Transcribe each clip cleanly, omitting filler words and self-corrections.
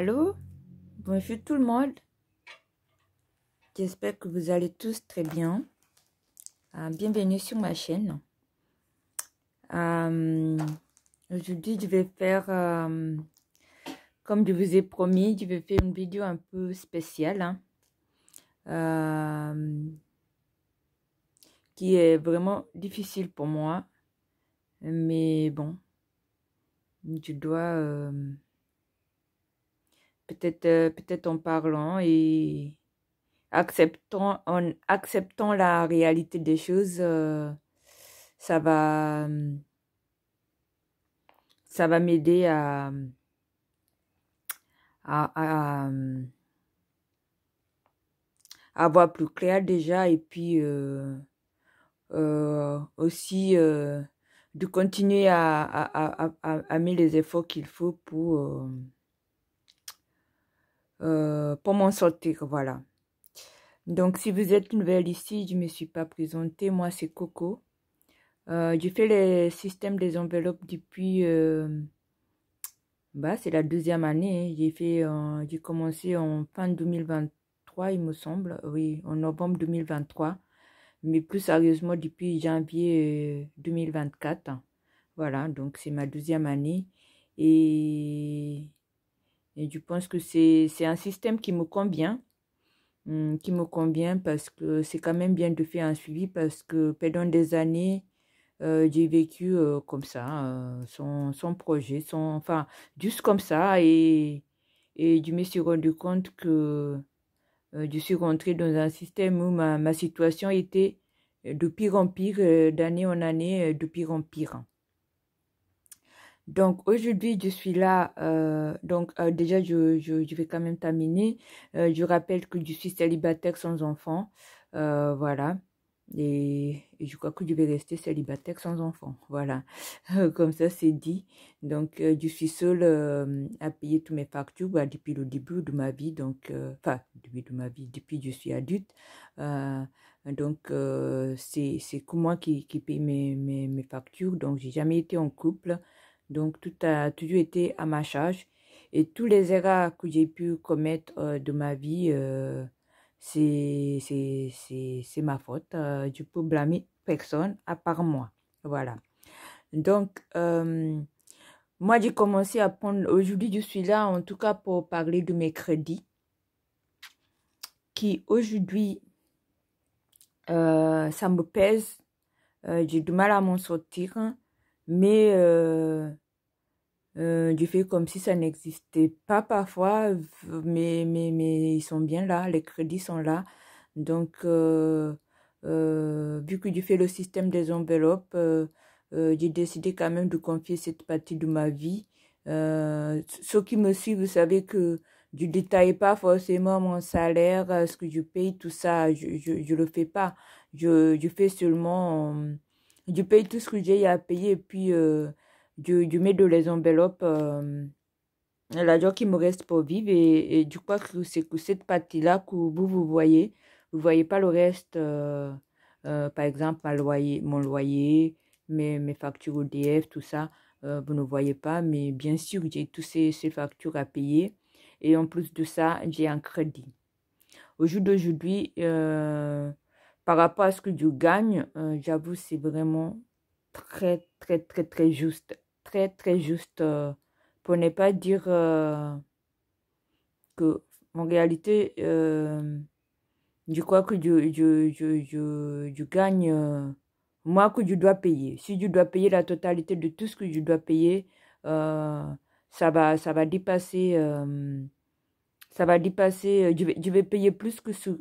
Allô, bonjour tout le monde. J'espère que vous allez tous très bien. Bienvenue sur ma chaîne. Aujourd'hui, je vais faire, comme je vous ai promis, je vais faire une vidéo un peu spéciale, qui est vraiment difficile pour moi. Mais bon, je dois, peut-être en parlant et en acceptant la réalité des choses, ça va m'aider à voir plus clair déjà, et puis aussi de continuer à mettre les efforts qu'il faut pour m'en sortir, voilà. Donc, si vous êtes nouvelle ici, je ne me suis pas présentée. Moi, c'est Coco. Je fais les systèmes des enveloppes depuis... c'est la deuxième année. J'ai commencé en fin 2023, il me semble. Oui, en novembre 2023. Mais plus sérieusement, depuis janvier 2024. Voilà, donc c'est ma deuxième année. Et je pense que c'est un système qui me convient. Qui me convient parce que c'est quand même bien de faire un suivi, parce que pendant des années, j'ai vécu comme ça, sans projet, enfin, juste comme ça. Et je me suis rendu compte que je suis rentrée dans un système où ma situation était de pire en pire, d'année en année, de pire en pire. Donc aujourd'hui, je suis là. Déjà, je vais quand même terminer. Je rappelle que je suis célibataire sans enfant. Voilà. Et je crois que je vais rester célibataire sans enfant. Voilà. Comme ça, c'est dit. Donc, je suis seule à payer tous mes factures depuis le début de ma vie. Donc, début de ma vie, depuis que je suis adulte. C'est que moi qui paye mes factures. Donc, j'ai jamais été en couple. Donc, tout a toujours été à ma charge. Et tous les erreurs que j'ai pu commettre de ma vie, c'est ma faute. Je peux blâmer personne à part moi. Voilà. Donc, moi, j'ai commencé à prendre... Aujourd'hui, je suis là, en tout cas, pour parler de mes crédits, qui, aujourd'hui, ça me pèse. J'ai du mal à m'en sortir. Mais... je fais comme si ça n'existait pas parfois, mais ils sont bien là, les crédits sont là. Donc, vu que je fais le système des enveloppes, j'ai décidé quand même de confier cette partie de ma vie. Ceux qui me suivent, vous savez que je ne détaille pas forcément mon salaire, ce que je paye, tout ça, je le fais pas. Je fais seulement, je paye tout ce que j'ai à payer, et puis... je mets dans les enveloppes l'argent qui me reste pour vivre, et je crois que c'est que cette partie-là que vous voyez. Vous voyez pas le reste, par exemple, mon loyer, mes factures EDF, tout ça, vous ne voyez pas, mais bien sûr, j'ai tous ces factures à payer, et en plus de ça, j'ai un crédit. Au jour d'aujourd'hui, par rapport à ce que je gagne, j'avoue, c'est vraiment très, très, très, très juste. Très, très juste. Pour ne pas dire que, en réalité, je crois que je gagne moins que je dois payer. Si je dois payer la totalité de tout ce que je dois payer, euh, ça va dépasser... je vais payer plus que ce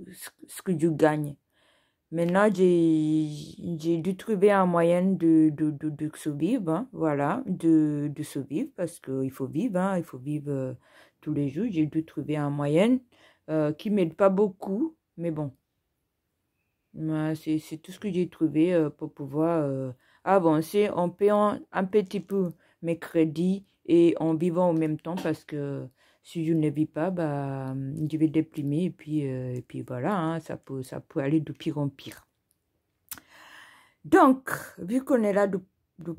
que je gagne. Maintenant, j'ai dû trouver un moyen de survivre, hein, voilà, de survivre, parce qu'il faut vivre, hein, il faut vivre tous les jours. J'ai dû trouver un moyen qui ne m'aide pas beaucoup, mais bon, c'est tout ce que j'ai trouvé pour pouvoir avancer en payant un petit peu mes crédits et en vivant en même temps, parce que si je ne vis pas, je vais déprimer, et puis voilà, hein, ça peut aller de pire en pire. Donc, vu qu'on est là de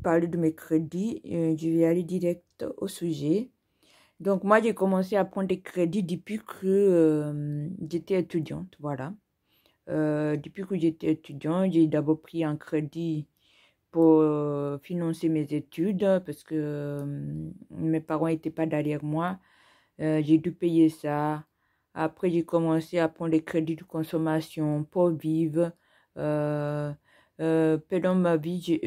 parler de mes crédits, je vais aller direct au sujet. Donc, moi, j'ai commencé à prendre des crédits depuis que j'étais étudiante, voilà. Depuis que j'étais étudiante, j'ai d'abord pris un crédit pour financer mes études parce que mes parents n'étaient pas derrière moi. J'ai dû payer ça. Après, j'ai commencé à prendre des crédits de consommation pour vivre. Euh, Pendant ma vie,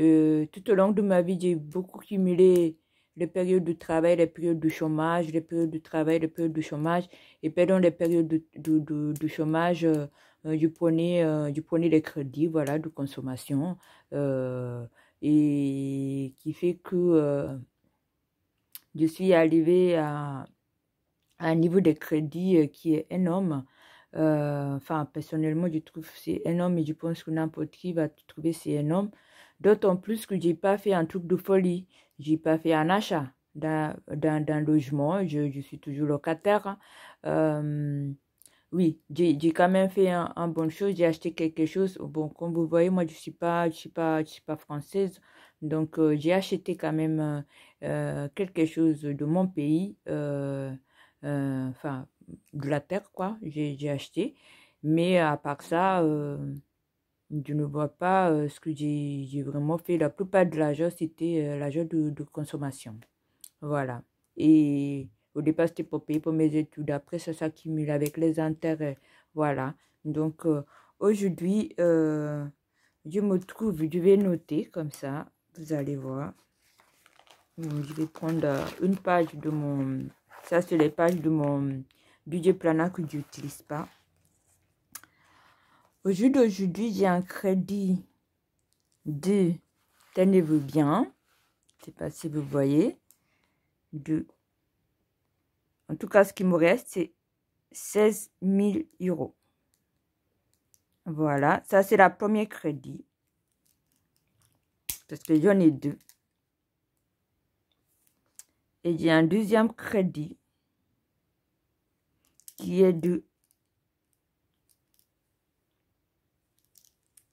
tout au long de ma vie, j'ai beaucoup cumulé les périodes de travail, les périodes de chômage, les périodes de travail, les périodes de chômage. Et pendant les périodes de chômage, je prenais les crédits, voilà, de consommation. euh, et qui fait que je suis arrivée à un niveau de crédit qui est énorme. Enfin, personnellement, je trouve que c'est énorme et je pense que n'importe qui va trouver c'est énorme. D'autant plus que j'ai pas fait un truc de folie. J'ai pas fait un achat d'un logement. Je suis toujours locataire, hein. Oui, j'ai quand même fait un bonne chose. J'ai acheté quelque chose. Bon, comme vous voyez, moi, je suis pas française. Donc, j'ai acheté quand même quelque chose de mon pays. Enfin, de la terre, quoi. J'ai acheté. Mais à part ça, je ne vois pas ce que j'ai vraiment fait. La plupart de l'argent, c'était l'argent de consommation. Voilà. Et au départ, c'était pour payer pour mes études. Après, ça s'accumule avec les intérêts. Voilà. Donc, aujourd'hui, je me trouve, je vais noter comme ça. Vous allez voir. Je vais prendre une page de mon... Ça, c'est les pages de mon budget planner que je n'utilise pas. Au jour d'aujourd'hui, j'ai un crédit de... Tenez-vous bien. Je ne sais pas si vous voyez. En tout cas, ce qui me reste, c'est 16 000 euros. Voilà, ça c'est la première crédit. Parce que j'en ai deux. Et j'ai un deuxième crédit qui est de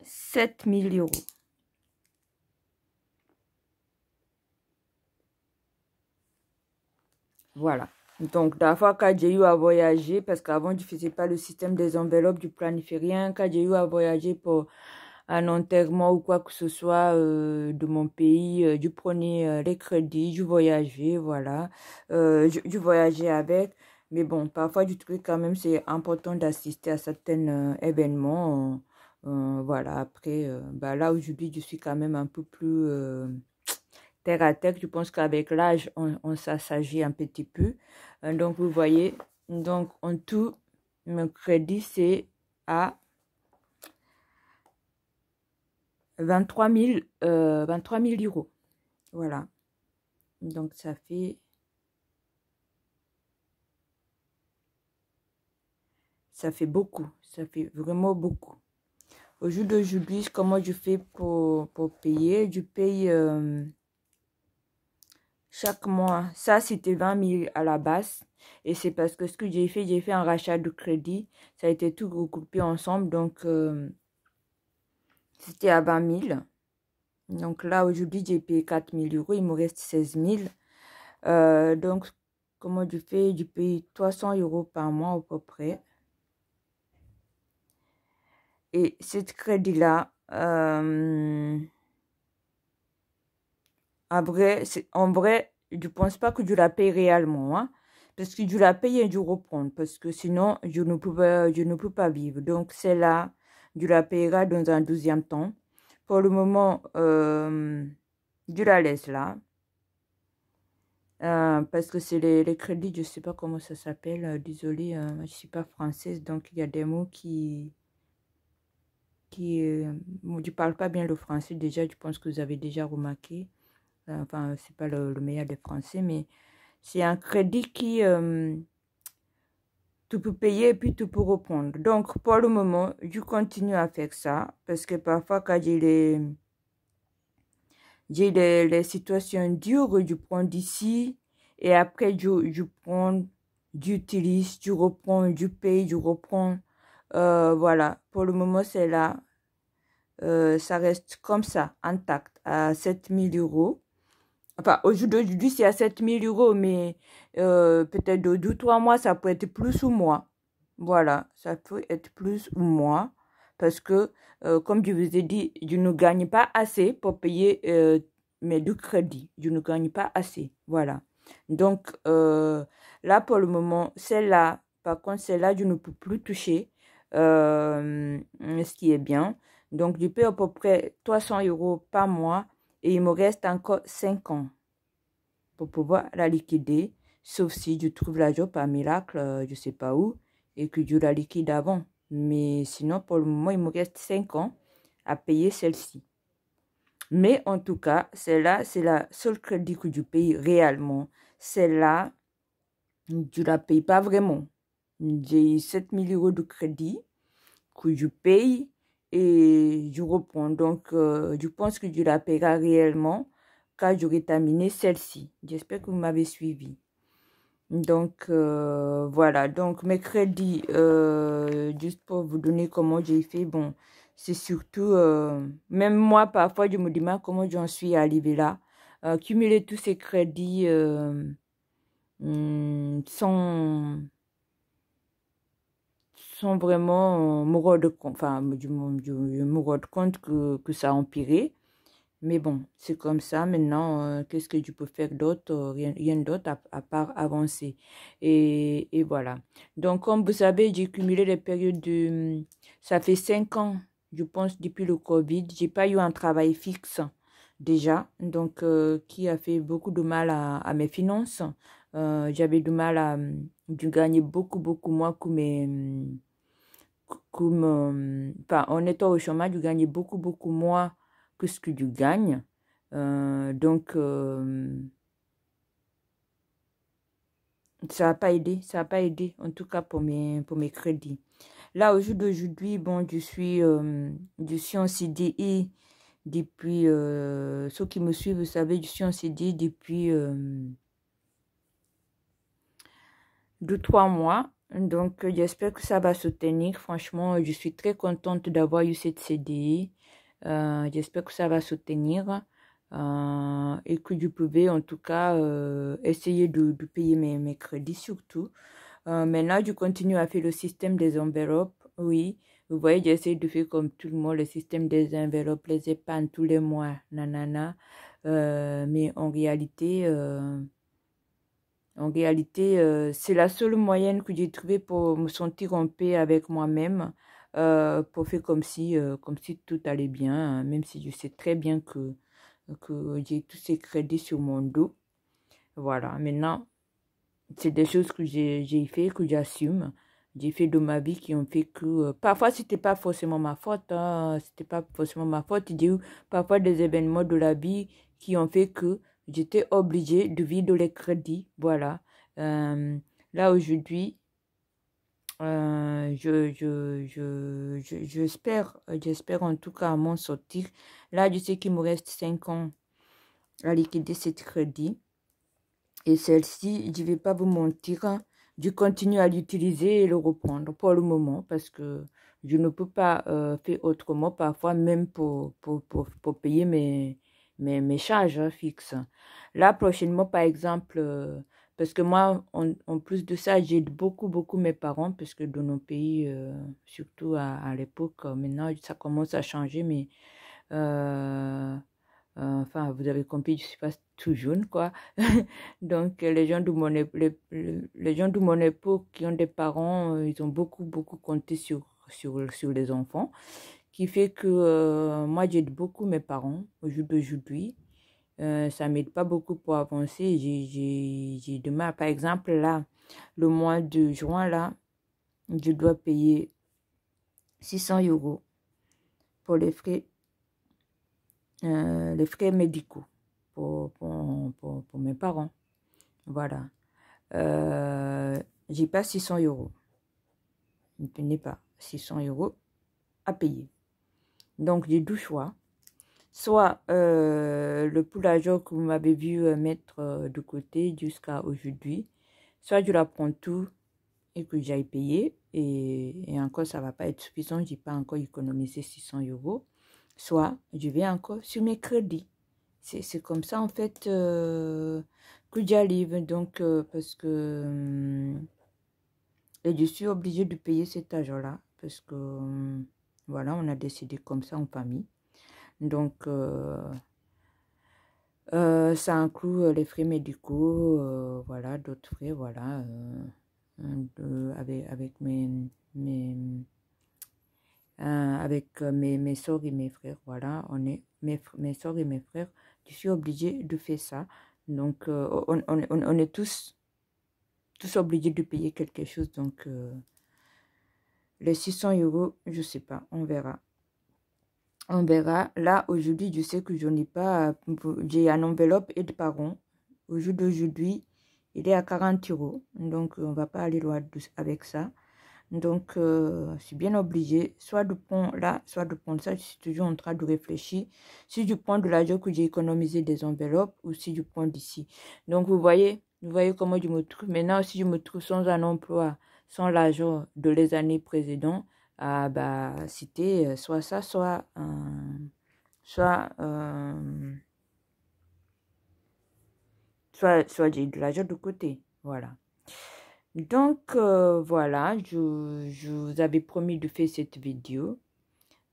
7 000 euros. Voilà. Donc, la fois quand j'ai eu à voyager, parce qu'avant, je ne faisais pas le système des enveloppes, je ne planifiais rien. Quand j'ai eu à voyager pour un enterrement ou quoi que ce soit de mon pays, je prenais les crédits, je voyageais, voilà. Je voyageais avec. Mais bon, parfois, je trouvais quand même c'est important d'assister à certains événements. Voilà, après, bah, là, aujourd'hui, je suis quand même un peu plus terre à terre. Je pense qu'avec l'âge, on s'assagit un petit peu. Donc, vous voyez, donc en tout, mon crédit, c'est à 23 000 euros. Voilà. Donc, ça fait beaucoup. Ça fait vraiment beaucoup. Au jour d'aujourd'hui, comment je fais pour payer? Je paye chaque mois. Ça, c'était 20 000 à la base. Et c'est parce que ce que j'ai fait un rachat de crédit. Ça a été tout recoupé ensemble. Donc, c'était à 20 000. Donc là, aujourd'hui, j'ai payé 4 000 euros. Il me reste 16 000. Donc, comment je fais? Je paye 300 euros par mois à peu près. Et cette crédit-là, en vrai, je ne pense pas que je la paye réellement. Hein, parce que je la paye et je reprends. Parce que sinon, je ne peux pas vivre. Donc, celle-là, je la payerai dans un deuxième temps. Pour le moment, je la laisse là. Parce que c'est les crédits, je ne sais pas comment ça s'appelle. Désolée, je ne suis pas française. Donc, il y a des mots je ne parle pas bien le français. Déjà, je pense que vous avez déjà remarqué. Enfin, c'est pas le meilleur des français, mais c'est un crédit qui tu peux payer et puis tu peux reprendre. Donc, pour le moment, je continue à faire ça parce que parfois, quand j'ai les situations dures, je prends d'ici et après, je prends, j'utilise, je reprends, je paye, je reprends. Voilà, pour le moment, c'est là. Ça reste comme ça, intact, à 7 000 euros. Enfin, au jour d'aujourd'hui, c'est à 7 000 €, mais peut-être de 2 ou 3 mois, ça peut être plus ou moins. Voilà, ça peut être plus ou moins. Parce que, comme je vous ai dit, je ne gagne pas assez pour payer mes 2 crédits. Je ne gagne pas assez. Voilà. Donc, là, pour le moment, celle-là, par contre, celle-là, je ne peux plus toucher. Ce qui est bien. Donc, je paie à peu près 300 € par mois. Et il me reste encore 5 ans pour pouvoir la liquider, sauf si je trouve l'argent par miracle, je ne sais pas où, et que je la liquide avant. Mais sinon, pour le moment, il me reste 5 ans à payer celle-ci. Mais en tout cas, celle-là, c'est la seule crédit que je paye réellement. Celle-là, je ne la paye pas vraiment. J'ai 7 000 € de crédit que je paye et je reprends. Donc, je pense que je la paierai réellement quand j'aurai terminé celle-ci. J'espère que vous m'avez suivi. Donc, voilà. Donc, mes crédits, juste pour vous donner comment j'ai fait, bon, c'est surtout, même moi, parfois, je me demande comment j'en suis arrivée là. Cumuler tous ces crédits sans vraiment me rendre compte, enfin, je me rends compte que ça a empiré. Mais bon, c'est comme ça. Maintenant, qu'est-ce que je peux faire d'autre? Rien d'autre à part avancer. Et voilà. Donc, comme vous savez, j'ai cumulé les périodes de... Ça fait 5 ans, je pense, depuis le Covid. J'ai pas eu un travail fixe déjà. Donc, qui a fait beaucoup de mal à mes finances. J'avais du mal à gagner beaucoup moins que mes... enfin, en étant au chômage, je gagnais beaucoup moins que ce que je gagne. Donc, ça n'a pas aidé, en tout cas pour mes crédits. Là, au jour d'aujourd'hui, bon, je suis en CDI depuis, ceux qui me suivent, vous savez, je suis en CDI depuis 2 ou 3 mois. Donc, j'espère que ça va se tenir. Franchement, je suis très contente d'avoir eu cette CDI. J'espère que ça va se tenir et que je pouvais en tout cas essayer de payer mes crédits surtout. Maintenant, je continue à faire le système des enveloppes. Oui, vous voyez, j'essaie de faire comme tout le monde, le système des enveloppes, les épargnes tous les mois, nanana. Mais en réalité, c'est la seule moyenne que j'ai trouvée pour me sentir en paix avec moi-même, pour faire comme si tout allait bien, hein, même si je sais très bien que j'ai tous ces crédits sur mon dos. Voilà, maintenant, c'est des choses que j'ai fait, que j'assume. J'ai fait de ma vie qui ont fait que... parfois, c'était pas forcément ma faute. Hein, c'était pas forcément ma faute. J'ai eu parfois des événements de la vie qui ont fait que j'étais obligée de vivre les crédits. Voilà. Là, aujourd'hui, j'espère en tout cas à m'en sortir. Là, je sais qu'il me reste 5 ans à liquider cette crédit. Et celle-ci, je ne vais pas vous mentir, hein, je continue à l'utiliser et le reprendre pour le moment parce que je ne peux pas faire autrement parfois, même pour payer mes charges fixes. Là, prochainement, par exemple, parce que moi, en plus de ça, j'aide beaucoup mes parents parce que dans nos pays, surtout à l'époque, maintenant, ça commence à changer, mais... enfin, vous avez compris, je ne suis pas tout jeune, quoi. Donc, les gens de mon, les gens de mon époque qui ont des parents, ils ont beaucoup compté sur les enfants. Qui fait que moi, j'aide beaucoup mes parents au jour d'aujourd'hui. Ça ne m'aide pas beaucoup pour avancer. J'ai du mal. Par exemple, là, le mois de juin, là, je dois payer 600 € pour les frais médicaux pour mes parents. Voilà. J'ai pas 600 €. Je n'ai pas 600 € à payer. Donc, j'ai deux choix. Soit le pool d'argent que vous m'avez vu mettre de côté jusqu'à aujourd'hui, soit je la prends tout et que j'aille payer. Et encore, ça ne va pas être suffisant. Je n'ai pas encore économisé 600 €. Soit je vais encore sur mes crédits. c'est comme ça, en fait, que j'arrive. Donc, parce que... et je suis obligée de payer cet argent-là. Parce que, voilà, on a décidé comme ça en famille. Donc, ça inclut les frais médicaux, voilà, d'autres frais, voilà. Avec mes soeurs et mes frères, voilà, mes soeurs et mes frères, je suis obligée de faire ça. Donc, on est tous obligés de payer quelque chose. Donc, les 600 €, je sais pas, on verra. On verra. Là, aujourd'hui, je sais que je n'ai pas, j'ai une enveloppe aide parents. Au jour d'aujourd'hui, il est à 40 €. Donc, on va pas aller loin avec ça. Donc, je suis bien obligée, soit de prendre là, soit de prendre ça. Je suis toujours en train de réfléchir. Si je prends de l'argent que j'ai économisé des enveloppes ou si je prends d'ici. Donc, vous voyez comment je me trouve. Maintenant, si je me trouve sans un emploi, sans l'argent de les années précédentes, ah, bah, c'était soit ça, soit, soit j'ai de l'argent de côté. Voilà. Donc, voilà, je vous avais promis de faire cette vidéo.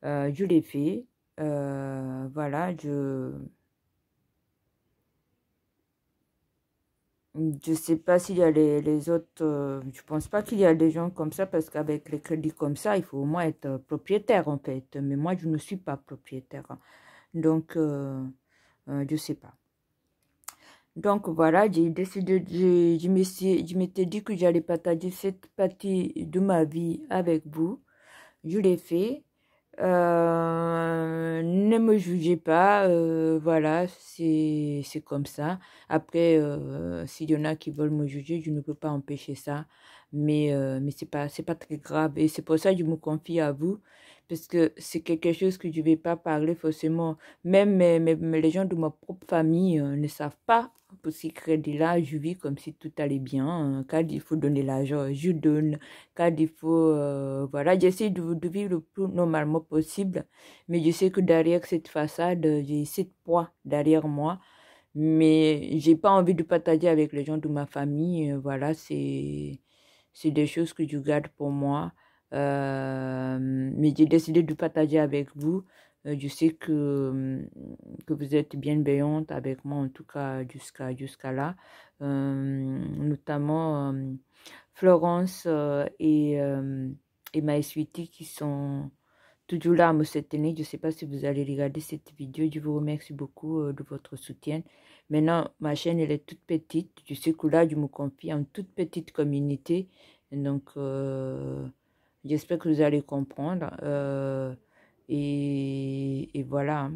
Je l'ai fait. Voilà, je sais pas s'il y a les autres. Je pense pas qu'il y a des gens comme ça parce qu'avec les crédits comme ça, il faut au moins être propriétaire en fait. Mais moi, je ne suis pas propriétaire. Donc, je sais pas. Donc voilà, j'ai décidé, je m'étais dit que j'allais partager cette partie de ma vie avec vous. Je l'ai fait. Ne me jugez pas, voilà, c'est comme ça. Après, s'il y en a qui veulent me juger, je ne peux pas empêcher ça. Mais c'est pas très grave. Et c'est pour ça que je me confie à vous. Parce que c'est quelque chose que je ne vais pas parler forcément. Même les gens de ma propre famille ne savent pas. Pour ces crédits-là, je vis comme si tout allait bien. Quand il faut donner l'argent, je donne. Quand il faut, voilà, j'essaie de vivre le plus normalement possible. Mais je sais que derrière cette façade, j'ai cette poids derrière moi. Mais j'ai pas envie de partager avec les gens de ma famille. Voilà, c'est des choses que je garde pour moi. Mais j'ai décidé de partager avec vous. Je sais que vous êtes bienveillante avec moi, en tout cas jusqu'à là. Notamment Florence et My Sweetie qui sont toujours là à me soutenir. Je ne sais pas si vous allez regarder cette vidéo. Je vous remercie beaucoup de votre soutien. Maintenant, ma chaîne, elle est toute petite. Je sais que là, je me confie en toute petite communauté. Donc, j'espère que vous allez comprendre. Et voilà.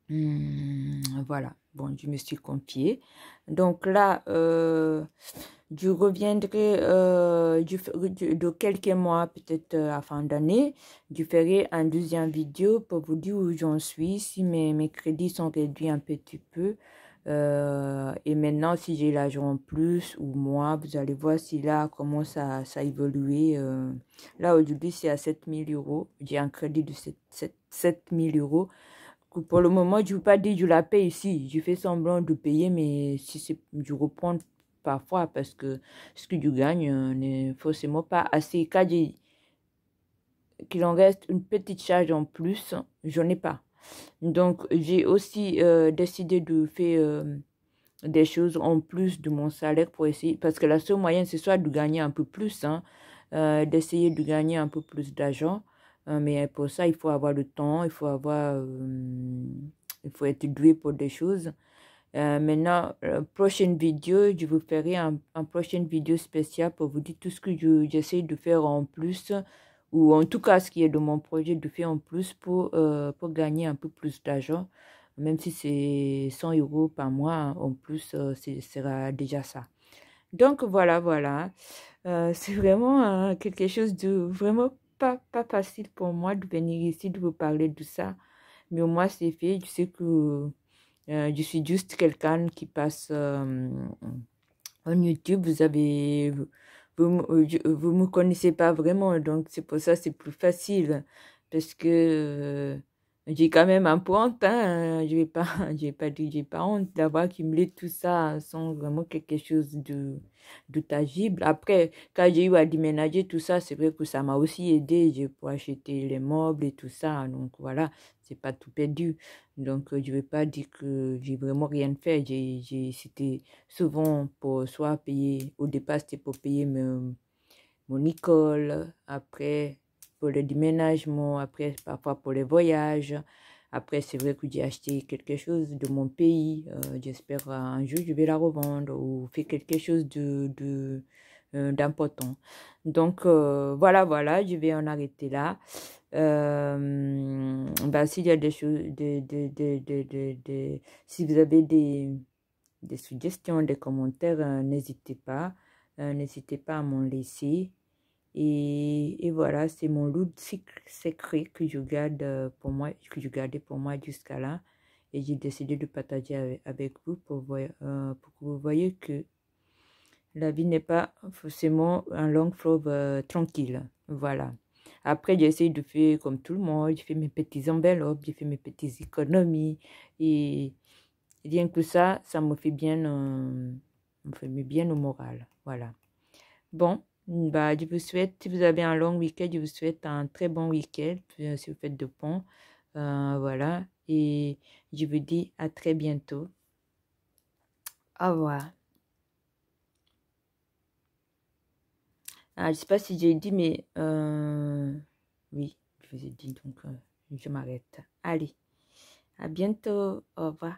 Voilà. Bon, je me suis confiée. Donc là, je reviendrai de quelques mois, peut-être à fin d'année. Je ferai un deuxième vidéo pour vous dire où j'en suis, si mes crédits sont réduits un petit peu. Et maintenant, si j'ai l'argent en plus ou moins, vous allez voir si là, comment ça a évolué. Là, aujourd'hui, c'est à 7 000 €. J'ai un crédit de 7 000 €. Pour le moment, je ne veux pas dire que je la paye ici. Je fais semblant de payer, mais si je reprends parfois parce que ce que je gagne n'est forcément pas assez. Quand qu'il en reste une petite charge en plus, je n'en ai pas. Donc, j'ai aussi décidé de faire des choses en plus de mon salaire pour essayer, parce que la seule moyenne, c'est soit de gagner un peu plus, hein, d'essayer de gagner un peu plus d'argent. Mais pour ça, il faut avoir le temps, il faut il faut être doué pour des choses. Maintenant, prochaine vidéo, je vous ferai un prochaine vidéo spéciale pour vous dire tout ce que j'essaie de faire en plus, ou en tout cas ce qui est de mon projet de faire en plus pour gagner un peu plus d'argent, même si c'est 100 € par mois, hein, en plus, ce sera déjà ça. Donc voilà. C'est vraiment quelque chose de vraiment pas facile pour moi de venir ici, de vous parler de ça. Mais au moins c'est fait, je sais que je suis juste quelqu'un qui passe en YouTube. Vous me connaissez pas vraiment, donc c'est pour ça c'est plus facile parce que J'ai quand même un peu honte, hein. J'ai pas honte d'avoir accumulé tout ça sans vraiment quelque chose de tangible. Après, quand j'ai eu à déménager tout ça, c'est vrai que ça m'a aussi aidé. J'ai pu acheter les meubles et tout ça. Donc voilà, c'est pas tout perdu. Donc je vais pas dire que j'ai vraiment rien fait. C'était souvent pour soit payer, au départ c'était pour payer mon école, après pour le déménagement, après parfois pour les voyages. Après, c'est vrai que j'ai acheté quelque chose de mon pays. J'espère un jour je vais la revendre ou faire quelque chose d'important. Donc, voilà, je vais en arrêter là. Bah, s'il y a des choses, si vous avez des suggestions, des commentaires, n'hésitez pas à m'en laisser. Et voilà, c'est mon lot secret que je garde pour moi, que je gardais pour moi jusqu'à là. Et j'ai décidé de partager avec vous pour que vous voyez que la vie n'est pas forcément un long fleuve tranquille. Voilà. Après, j'essaie de faire comme tout le monde. Je fais mes petits enveloppes, je fais mes petites économies. Et rien que ça me fait bien au moral. Voilà. Bon, bah, je vous souhaite, si vous avez un long week-end, je vous souhaite un très bon week-end, si vous faites de pont. Voilà, et je vous dis à très bientôt. Au revoir. Je ne sais pas si j'ai dit, mais oui, je vous ai dit, donc je m'arrête. Allez, à bientôt. Au revoir.